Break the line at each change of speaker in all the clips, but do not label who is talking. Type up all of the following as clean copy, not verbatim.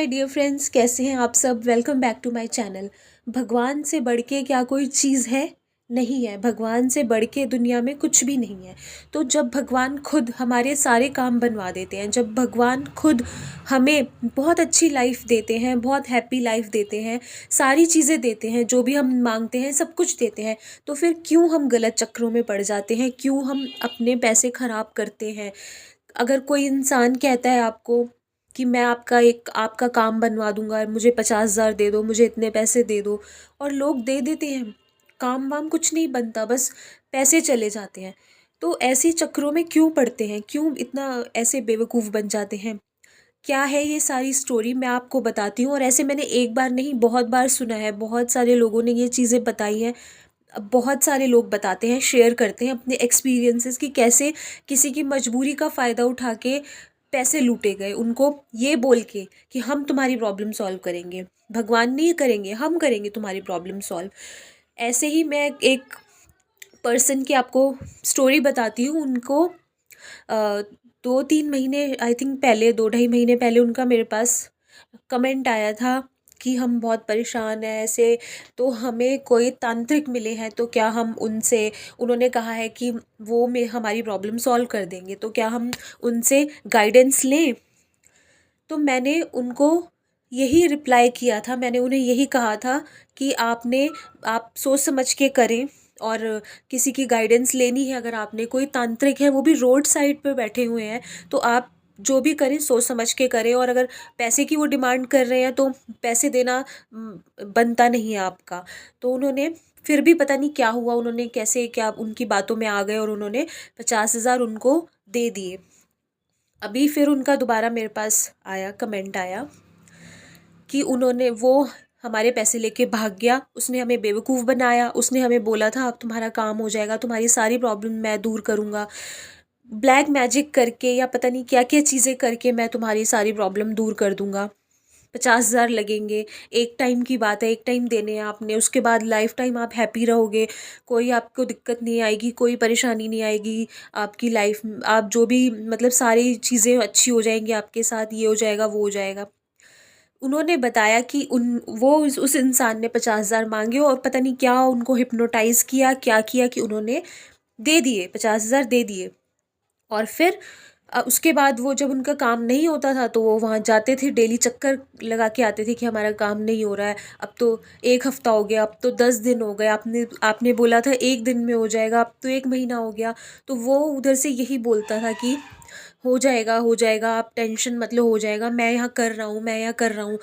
My dear friends, कैसे हैं आप सब। Welcome back to my channel. भगवान से बढ़ के क्या कोई चीज़ है? नहीं है। भगवान से बढ़ के दुनिया में कुछ भी नहीं है। तो जब भगवान खुद हमारे सारे काम बनवा देते हैं, जब भगवान खुद हमें बहुत अच्छी लाइफ देते हैं, बहुत हैप्पी लाइफ देते हैं, सारी चीज़ें देते हैं, जो भी हम मांगते हैं सब कुछ देते हैं, तो फिर क्यों हम गलत चक्रों में पड़ जाते हैं? क्यों हम अपने पैसे ख़राब करते हैं? अगर कोई इंसान कहता है आपको कि मैं आपका काम बनवा दूंगा, मुझे 50,000 दे दो, मुझे इतने पैसे दे दो, और लोग दे देते हैं, काम वाम कुछ नहीं बनता, बस पैसे चले जाते हैं। तो ऐसे चक्रों में क्यों पड़ते हैं? क्यों इतना ऐसे बेवकूफ़ बन जाते हैं? क्या है ये सारी स्टोरी, मैं आपको बताती हूँ। और ऐसे मैंने एक बार नहीं, बहुत बार सुना है, बहुत सारे लोगों ने ये चीज़ें बताई हैं। अब बहुत सारे लोग बताते हैं, शेयर करते हैं अपने एक्सपीरियंसेस कि कैसे किसी की मजबूरी का फ़ायदा उठा के पैसे लूटे गए, उनको ये बोल के कि हम तुम्हारी प्रॉब्लम सॉल्व करेंगे, भगवान नहीं करेंगे, हम करेंगे तुम्हारी प्रॉब्लम सॉल्व। ऐसे ही मैं एक पर्सन की आपको स्टोरी बताती हूँ। उनको 2-3 महीने, आई थिंक पहले, 2-2.5 महीने पहले उनका मेरे पास कमेंट आया था कि हम बहुत परेशान हैं ऐसे, तो हमें कोई तांत्रिक मिले हैं, तो क्या हम उनसे, उन्होंने कहा है कि वो में हमारी प्रॉब्लम सॉल्व कर देंगे, तो क्या हम उनसे गाइडेंस लें। तो मैंने उनको यही रिप्लाई किया था, मैंने उन्हें यही कहा था कि आप सोच समझ के करें, और किसी की गाइडेंस लेनी है, अगर आपने, कोई तांत्रिक है वो भी रोड साइड पे बैठे हुए हैं, तो आप जो भी करें सोच समझ के करें। और अगर पैसे की वो डिमांड कर रहे हैं तो पैसे देना बनता नहीं है आपका। तो उन्होंने फिर भी पता नहीं क्या हुआ, उन्होंने कैसे क्या उनकी बातों में आ गए और उन्होंने 50,000 उनको दे दिए। अभी फिर उनका दोबारा मेरे पास आया, कमेंट आया कि वो हमारे पैसे लेके भाग गया, उसने हमें बेवकूफ़ बनाया, उसने हमें बोला था अब तुम्हारा काम हो जाएगा, तुम्हारी सारी प्रॉब्लम मैं दूर करूँगा, ब्लैक मैजिक करके या पता नहीं क्या क्या चीज़ें करके मैं तुम्हारी सारी प्रॉब्लम दूर कर दूँगा। 50,000 लगेंगे, एक टाइम की बात है, एक टाइम देने हैं आपने, उसके बाद लाइफ टाइम आप हैप्पी रहोगे, कोई आपको दिक्कत नहीं आएगी, कोई परेशानी नहीं आएगी आपकी लाइफ में, आप जो भी मतलब सारी चीज़ें अच्छी हो जाएंगी आपके साथ, ये हो जाएगा वो हो जाएगा। उन्होंने बताया कि उस इंसान ने 50,000 मांगे, और पता नहीं क्या उनको हिप्नोटाइज़ किया, क्या किया कि उन्होंने दे दिए, 50,000 दे दिए। और फिर उसके बाद वो जब उनका काम नहीं होता था तो वो वहाँ जाते थे, डेली चक्कर लगा के आते थे कि हमारा काम नहीं हो रहा है, अब तो 1 हफ्ता हो गया, अब तो 10 दिन हो गए, आपने आपने बोला था 1 दिन में हो जाएगा, अब तो 1 महीना हो गया। तो वो उधर से यही बोलता था कि हो जाएगा हो जाएगा, आप टेंशन मतलब हो जाएगा, मैं यहाँ कर रहा हूँ, मैं यहाँ कर रहा हूँ,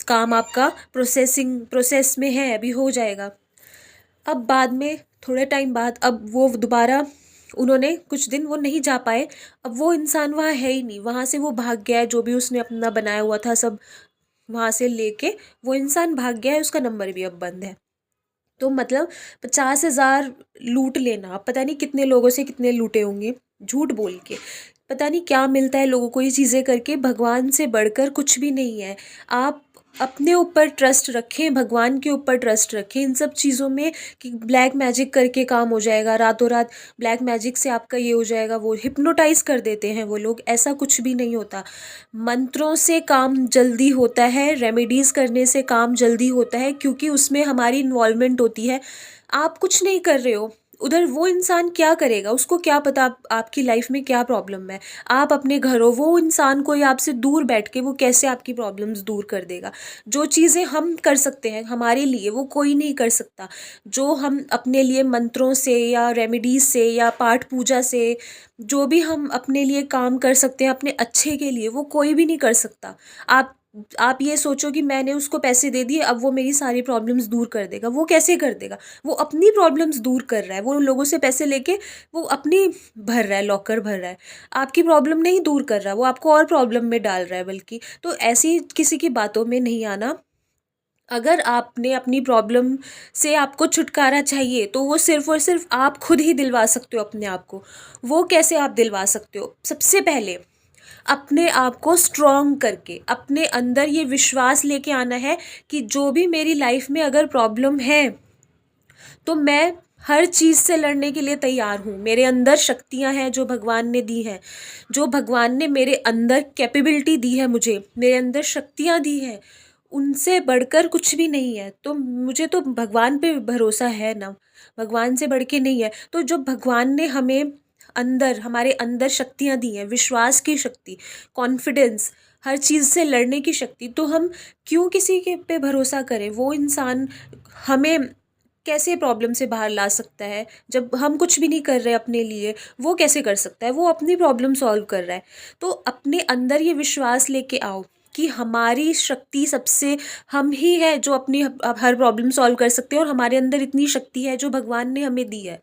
काम आपका प्रोसेस में है, अभी हो जाएगा। अब बाद में थोड़े टाइम बाद, अब वो दोबारा, उन्होंने कुछ दिन वो नहीं जा पाए, अब वो इंसान वहाँ है ही नहीं, वहाँ से वो भाग गया है, जो भी उसने अपना बनाया हुआ था सब वहाँ से लेके वो इंसान भाग गया है, उसका नंबर भी अब बंद है। तो मतलब 50,000 लूट लेना, अब पता नहीं कितने लोगों से कितने लूटे होंगे झूठ बोल के, पता नहीं क्या मिलता है लोगों को ये चीज़ें करके। भगवान से बढ़कर कुछ भी नहीं है। आप अपने ऊपर ट्रस्ट रखें, भगवान के ऊपर ट्रस्ट रखें इन सब चीज़ों में, कि ब्लैक मैजिक करके काम हो जाएगा रातों रात, ब्लैक मैजिक से आपका ये हो जाएगा, वो हिप्नोटाइज कर देते हैं वो लोग, ऐसा कुछ भी नहीं होता। मंत्रों से काम जल्दी होता है, रेमेडीज़ करने से काम जल्दी होता है, क्योंकि उसमें हमारी इन्वॉल्वमेंट होती है। आप कुछ नहीं कर रहे हो, उधर वो इंसान क्या करेगा, उसको क्या पता आपकी लाइफ में क्या प्रॉब्लम है। आप अपने घर हो, वो इंसान कोई आपसे दूर बैठ के वो कैसे आपकी प्रॉब्लम्स दूर कर देगा। जो चीज़ें हम कर सकते हैं हमारे लिए, वो कोई नहीं कर सकता। जो हम अपने लिए मंत्रों से या रेमेडीज से या पाठ पूजा से, जो भी हम अपने लिए काम कर सकते हैं अपने अच्छे के लिए, वो कोई भी नहीं कर सकता। आप आप ये सोचो कि मैंने उसको पैसे दे दिए, अब वो मेरी सारी प्रॉब्लम्स दूर कर देगा, वो कैसे कर देगा? वो अपनी प्रॉब्लम्स दूर कर रहा है, वो लोगों से पैसे लेके वो अपनी भर रहा है, लॉकर भर रहा है, आपकी प्रॉब्लम नहीं दूर कर रहा, वो आपको और प्रॉब्लम में डाल रहा है बल्कि। तो ऐसी किसी की बातों में नहीं आना। अगर आपने अपनी प्रॉब्लम से आपको छुटकारा चाहिए, तो वो सिर्फ़ और सिर्फ आप खुद ही दिलवा सकते हो अपने आप को। वो कैसे आप दिलवा सकते हो? सबसे पहले अपने आप को स्ट्रॉन्ग करके, अपने अंदर ये विश्वास लेके आना है कि जो भी मेरी लाइफ में अगर प्रॉब्लम है, तो मैं हर चीज़ से लड़ने के लिए तैयार हूँ। मेरे अंदर शक्तियाँ हैं जो भगवान ने दी हैं, जो भगवान ने मेरे अंदर कैपेबिलिटी दी है, मुझे मेरे अंदर शक्तियाँ दी हैं, उनसे बढ़कर कुछ भी नहीं है। तो मुझे तो भगवान पे भरोसा है ना, भगवान से बढ़ के नहीं है। तो जो भगवान ने हमें अंदर, हमारे अंदर शक्तियाँ दी हैं, विश्वास की शक्ति, कॉन्फिडेंस, हर चीज़ से लड़ने की शक्ति, तो हम क्यों किसी के पे भरोसा करें? वो इंसान हमें कैसे प्रॉब्लम से बाहर ला सकता है? जब हम कुछ भी नहीं कर रहे अपने लिए, वो कैसे कर सकता है? वो अपनी प्रॉब्लम सॉल्व कर रहा है। तो अपने अंदर ये विश्वास लेके आओ कि हमारी शक्ति सबसे, हम ही है जो अपनी हर प्रॉब्लम सॉल्व कर सकते हैं, और हमारे अंदर इतनी शक्ति है जो भगवान ने हमें दी है।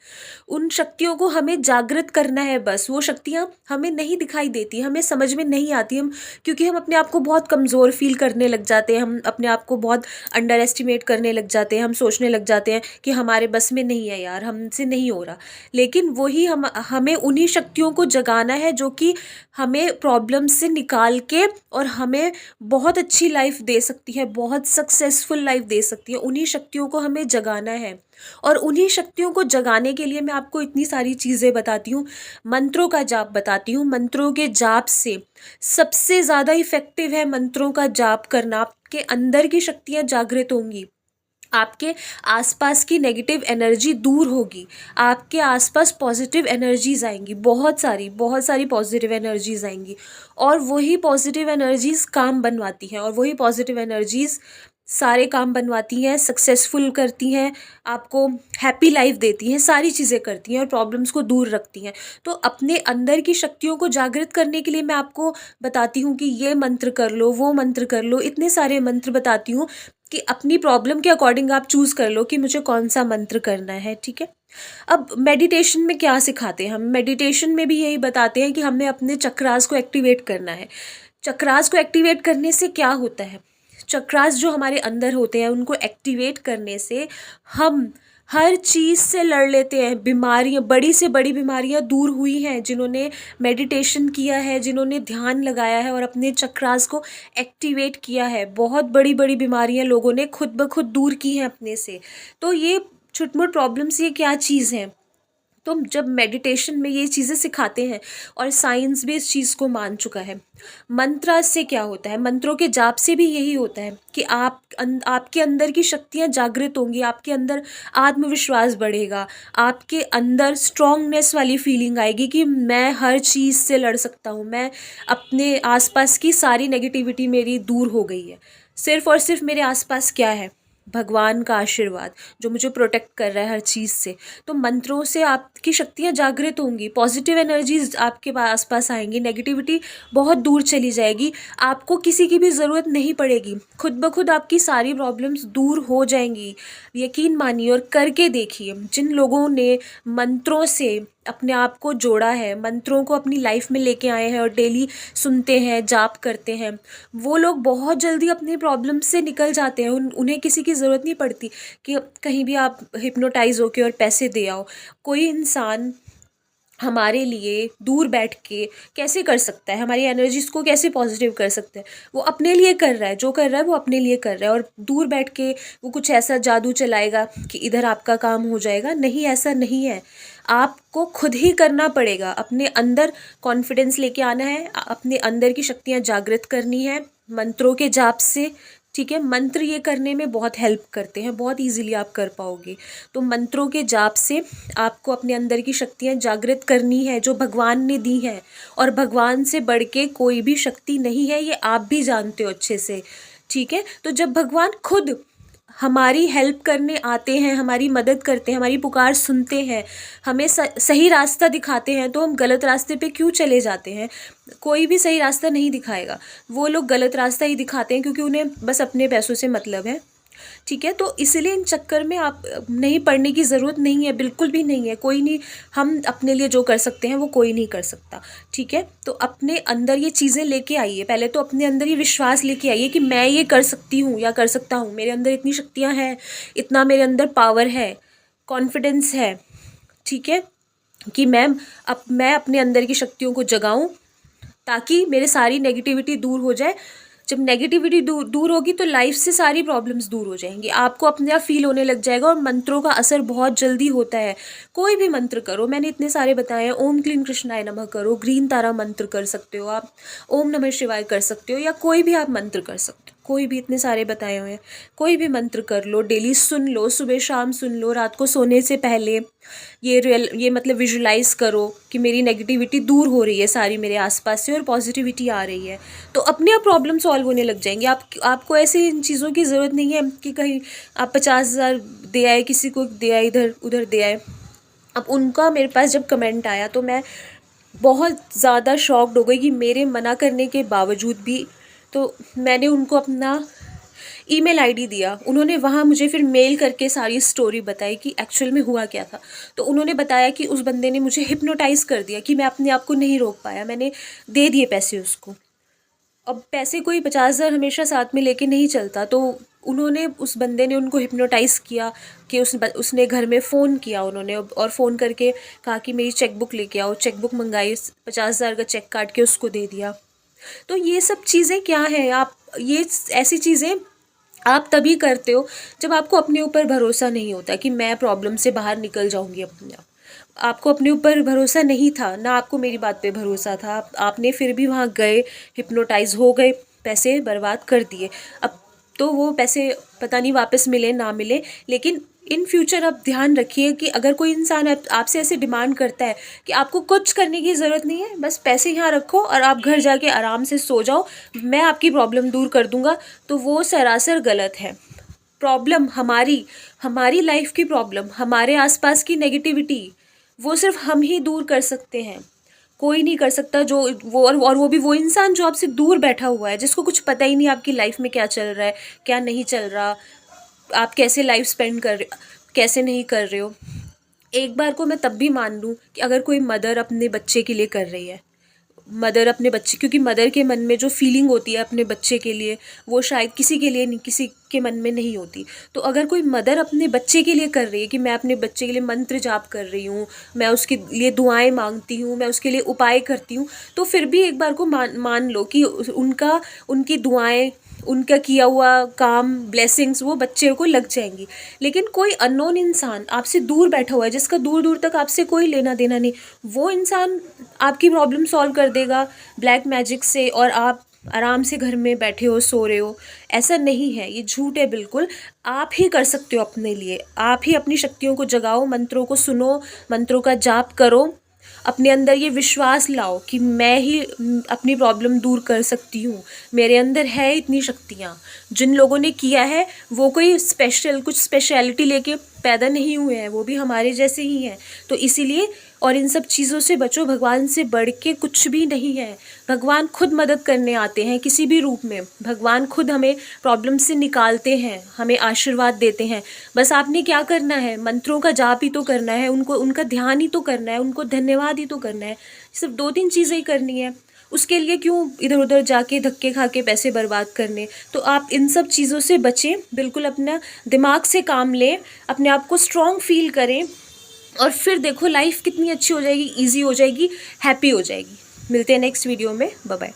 उन शक्तियों को हमें जागृत करना है बस। वो शक्तियाँ हमें नहीं दिखाई देती, हमें समझ में नहीं आती, हम क्योंकि हम अपने आप को बहुत कमज़ोर फील करने लग जाते हैं, हम अपने आप को बहुत अंडर एस्टिमेट करने लग जाते हैं, हम सोचने लग जाते हैं कि हमारे बस में नहीं है यार, हमसे नहीं हो रहा। लेकिन वही हमें उन्हीं शक्तियों को जगाना है जो कि हमें प्रॉब्लम से निकाल के और हमें बहुत अच्छी लाइफ दे सकती है, बहुत सक्सेसफुल लाइफ दे सकती है। उन्हीं शक्तियों को हमें जगाना है, और उन्हीं शक्तियों को जगाने के लिए मैं आपको इतनी सारी चीज़ें बताती हूँ। मंत्रों का जाप बताती हूँ। मंत्रों के जाप से सबसे ज़्यादा इफ़ेक्टिव है मंत्रों का जाप करना। आपके अंदर की शक्तियाँ जागृत होंगी, आपके आसपास की नेगेटिव एनर्जी दूर होगी, आपके आसपास पॉजिटिव एनर्जीज आएंगी, बहुत सारी पॉजिटिव एनर्जीज आएंगी, और वही पॉजिटिव एनर्जीज काम बनवाती हैं, और वही पॉजिटिव एनर्जीज सारे काम बनवाती हैं, सक्सेसफुल करती हैं, आपको हैप्पी लाइफ देती हैं, सारी चीज़ें करती हैं और प्रॉब्लम्स को दूर रखती हैं। तो अपने अंदर की शक्तियों को जागृत करने के लिए मैं आपको बताती हूँ कि ये मंत्र कर लो, वो मंत्र कर लो, इतने सारे मंत्र बताती हूँ कि अपनी प्रॉब्लम के अकॉर्डिंग आप चूज़ कर लो कि मुझे कौन सा मंत्र करना है, ठीक है। अब मेडिटेशन में क्या सिखाते हैं हम? मेडिटेशन में भी यही बताते हैं कि हमें अपने चक्रास को एक्टिवेट करना है। चक्रास को एक्टिवेट करने से क्या होता है? चक्रास जो हमारे अंदर होते हैं, उनको एक्टिवेट करने से हम हर चीज़ से लड़ लेते हैं। बीमारियां, बड़ी से बड़ी बीमारियां दूर हुई हैं जिन्होंने मेडिटेशन किया है, जिन्होंने ध्यान लगाया है और अपने चक्रास को एक्टिवेट किया है। बहुत बड़ी बड़ी बीमारियां लोगों ने खुद ब खुद दूर की हैं अपने से। तो ये छुटमुट प्रॉब्लम्स, ये क्या चीज़ है? तो जब मेडिटेशन में ये चीज़ें सिखाते हैं, और साइंस भी इस चीज़ को मान चुका है। मंत्र से क्या होता है? मंत्रों के जाप से भी यही होता है कि आपके अंदर की शक्तियाँ जागृत होंगी, आपके अंदर आत्मविश्वास बढ़ेगा, आपके अंदर स्ट्रॉन्गनेस वाली फीलिंग आएगी कि मैं हर चीज़ से लड़ सकता हूँ, मैं अपने आसपास की सारी नेगेटिविटी मेरी दूर हो गई है। सिर्फ़ और सिर्फ मेरे आसपास क्या है? भगवान का आशीर्वाद जो मुझे प्रोटेक्ट कर रहा है हर चीज़ से। तो मंत्रों से आपकी शक्तियाँ जागृत होंगी, पॉजिटिव एनर्जीज आपके आसपास आएंगी, नेगेटिविटी बहुत दूर चली जाएगी, आपको किसी की भी ज़रूरत नहीं पड़ेगी, खुद ब खुद आपकी सारी प्रॉब्लम्स दूर हो जाएंगी। यकीन मानिए और करके देखिए। जिन लोगों ने मंत्रों से अपने आप को जोड़ा है, मंत्रों को अपनी लाइफ में लेके आए हैं और डेली सुनते हैं, जाप करते हैं, वो लोग बहुत जल्दी अपनी प्रॉब्लम से निकल जाते हैं। उन्हें किसी की ज़रूरत नहीं पड़ती कि कहीं भी आप हिप्नोटाइज होके और पैसे दे आओ। कोई इंसान हमारे लिए दूर बैठ के कैसे कर सकता है? हमारी एनर्जीज को कैसे पॉजिटिव कर सकता है? वो अपने लिए कर रहा है, जो कर रहा है वो अपने लिए कर रहा है। और दूर बैठ के वो कुछ ऐसा जादू चलाएगा कि इधर आपका काम हो जाएगा, नहीं, ऐसा नहीं है। आपको खुद ही करना पड़ेगा, अपने अंदर कॉन्फिडेंस लेके आना है, अपने अंदर की शक्तियाँ जागृत करनी है मंत्रों के जाप से, ठीक है। मंत्र ये करने में बहुत हेल्प करते हैं, बहुत इजीली आप कर पाओगे। तो मंत्रों के जाप से आपको अपने अंदर की शक्तियाँ जागृत करनी है जो भगवान ने दी हैं, और भगवान से बढ़ के कोई भी शक्ति नहीं है, ये आप भी जानते हो अच्छे से, ठीक है। तो जब भगवान खुद हमारी हेल्प करने आते हैं, हमारी मदद करते हैं, हमारी पुकार सुनते हैं, हमें सही रास्ता दिखाते हैं, तो हम गलत रास्ते पे क्यों चले जाते हैं? कोई भी सही रास्ता नहीं दिखाएगा, वो लोग गलत रास्ता ही दिखाते हैं क्योंकि उन्हें बस अपने पैसों से मतलब है, ठीक है। तो इसलिए इन चक्कर में आप नहीं पड़ने की ज़रूरत नहीं है, बिल्कुल भी नहीं है। कोई नहीं, हम अपने लिए जो कर सकते हैं वो कोई नहीं कर सकता, ठीक है। तो अपने अंदर ये चीज़ें लेके आइए, पहले तो अपने अंदर ये विश्वास लेके आइए कि मैं ये कर सकती हूँ या कर सकता हूँ, मेरे अंदर इतनी शक्तियाँ हैं, इतना मेरे अंदर पावर है, कॉन्फिडेंस है, ठीक है, कि मैं अपने अंदर की शक्तियों को जगाऊँ ताकि मेरे सारी नेगेटिविटी दूर हो जाए, जब नेगेटिविटी दूर होगी तो लाइफ से सारी प्रॉब्लम्स दूर हो जाएंगी, आपको अपने आप फील होने लग जाएगा। और मंत्रों का असर बहुत जल्दी होता है। कोई भी मंत्र करो, मैंने इतने सारे बताए हैं। ओम क्लीम कृष्णाय नमः करो, ग्रीन तारा मंत्र कर सकते हो आप, ओम नमः शिवाय कर सकते हो, या कोई भी आप मंत्र कर सकते हो, कोई भी, इतने सारे बताए हुए हैं। कोई भी मंत्र कर लो, डेली सुन लो, सुबह शाम सुन लो, रात को सोने से पहले ये मतलब विजुलाइज करो कि मेरी नेगेटिविटी दूर हो रही है सारी मेरे आसपास से और पॉजिटिविटी आ रही है, तो अपने आप प्रॉब्लम सॉल्व होने लग जाएंगे। आपको ऐसी इन चीज़ों की ज़रूरत नहीं है कि कहीं आप 50,000 दे आए, किसी को दे आए, इधर उधर दे आए। अब उनका मेरे पास जब कमेंट आया तो मैं बहुत ज़्यादा शॉक्ड हो गई कि मेरे मना करने के बावजूद भी, तो मैंने उनको अपना ईमेल आईडी दिया। उन्होंने वहाँ मुझे फिर मेल करके सारी स्टोरी बताई कि एक्चुअल में हुआ क्या था। तो उन्होंने बताया कि उस बंदे ने मुझे हिप्नोटाइज़ कर दिया, कि मैं अपने आप को नहीं रोक पाया, मैंने दे दिए पैसे उसको। अब पैसे कोई 50,000 हमेशा साथ में लेके नहीं चलता, तो उन्होंने, उस बंदे ने उनको हिप्नोटाइज़ किया कि उसने घर में फ़ोन किया उन्होंने, और फ़ोन करके कहा कि मेरी चेकबुक लेके आओ। चेकबुक मंगाई, 50,000 का चेक काट के उसको दे दिया। तो ये सब चीज़ें क्या है, आप ये ऐसी चीज़ें आप तभी करते हो जब आपको अपने ऊपर भरोसा नहीं होता कि मैं प्रॉब्लम से बाहर निकल जाऊंगी अपने आप। आपको अपने ऊपर भरोसा नहीं था ना, आपको मेरी बात पे भरोसा था, आपने फिर भी वहाँ गए, हिप्नोटाइज हो गए, पैसे बर्बाद कर दिए। अब तो वो पैसे पता नहीं वापस मिले ना मिले, लेकिन इन फ्यूचर आप ध्यान रखिए कि अगर कोई इंसान आपसे ऐसे डिमांड करता है कि आपको कुछ करने की ज़रूरत नहीं है, बस पैसे यहाँ रखो और आप घर जाके आराम से सो जाओ, मैं आपकी प्रॉब्लम दूर कर दूँगा, तो वो सरासर गलत है। प्रॉब्लम हमारी लाइफ की प्रॉब्लम, हमारे आसपास की नेगेटिविटी, वो सिर्फ हम ही दूर कर सकते हैं, कोई नहीं कर सकता। जो वो और वो भी वो इंसान जो आपसे दूर बैठा हुआ है, जिसको कुछ पता ही नहीं आपकी लाइफ में क्या चल रहा है, क्या नहीं चल रहा, आप कैसे लाइफ स्पेंड कर रहे हो, कैसे नहीं कर रहे हो। एक बार को मैं तब भी मान लूँ कि अगर कोई मदर अपने बच्चे के लिए कर रही है, मदर अपने बच्चे, क्योंकि मदर के मन में जो फीलिंग होती है अपने बच्चे के लिए, वो शायद किसी के लिए नहीं, किसी के मन में नहीं होती। तो अगर कोई मदर अपने बच्चे के लिए कर रही है कि मैं अपने बच्चे के लिए मंत्र जाप कर रही हूँ, मैं उसके लिए दुआएं मांगती हूँ, मैं उसके लिए उपाय करती हूँ, तो फिर भी एक बार को मान लो कि उनकी दुआएं, उनका किया हुआ काम, ब्लेसिंग्स वो बच्चे को लग जाएंगी। लेकिन कोई अननोन इंसान आपसे दूर बैठा हुआ है, जिसका दूर दूर तक आपसे कोई लेना देना नहीं, वो इंसान आपकी प्रॉब्लम सॉल्व कर देगा ब्लैक मैजिक से, और आप आराम से घर में बैठे हो, सो रहे हो। ऐसा नहीं है, ये झूठ है बिल्कुल। आप ही कर सकते हो अपने लिए, आप ही अपनी शक्तियों को जगाओ, मंत्रों को सुनो, मंत्रों का जाप करो, अपने अंदर ये विश्वास लाओ कि मैं ही अपनी प्रॉब्लम दूर कर सकती हूँ, मेरे अंदर है इतनी शक्तियाँ। जिन लोगों ने किया है वो कोई कुछ स्पेशलिटी लेके पैदा नहीं हुए हैं, वो भी हमारे जैसे ही हैं। तो इसीलिए, और इन सब चीज़ों से बचो, भगवान से बढ़ के कुछ भी नहीं है। भगवान खुद मदद करने आते हैं किसी भी रूप में, भगवान खुद हमें प्रॉब्लम से निकालते हैं, हमें आशीर्वाद देते हैं। बस आपने क्या करना है, मंत्रों का जाप ही तो करना है, उनका ध्यान ही तो करना है, उनको धन्यवाद ही तो करना है। सिर्फ 2-3 चीज़ें ही करनी है, उसके लिए क्यों इधर उधर जाके धक्के खा के पैसे बर्बाद करने। तो आप इन सब चीज़ों से बचें, बिल्कुल अपना दिमाग से काम लें, अपने आप को स्ट्रॉन्ग फील करें, और फिर देखो लाइफ कितनी अच्छी हो जाएगी, ईजी हो जाएगी, हैप्पी हो जाएगी। मिलते हैं नेक्स्ट वीडियो में, बाय बाय।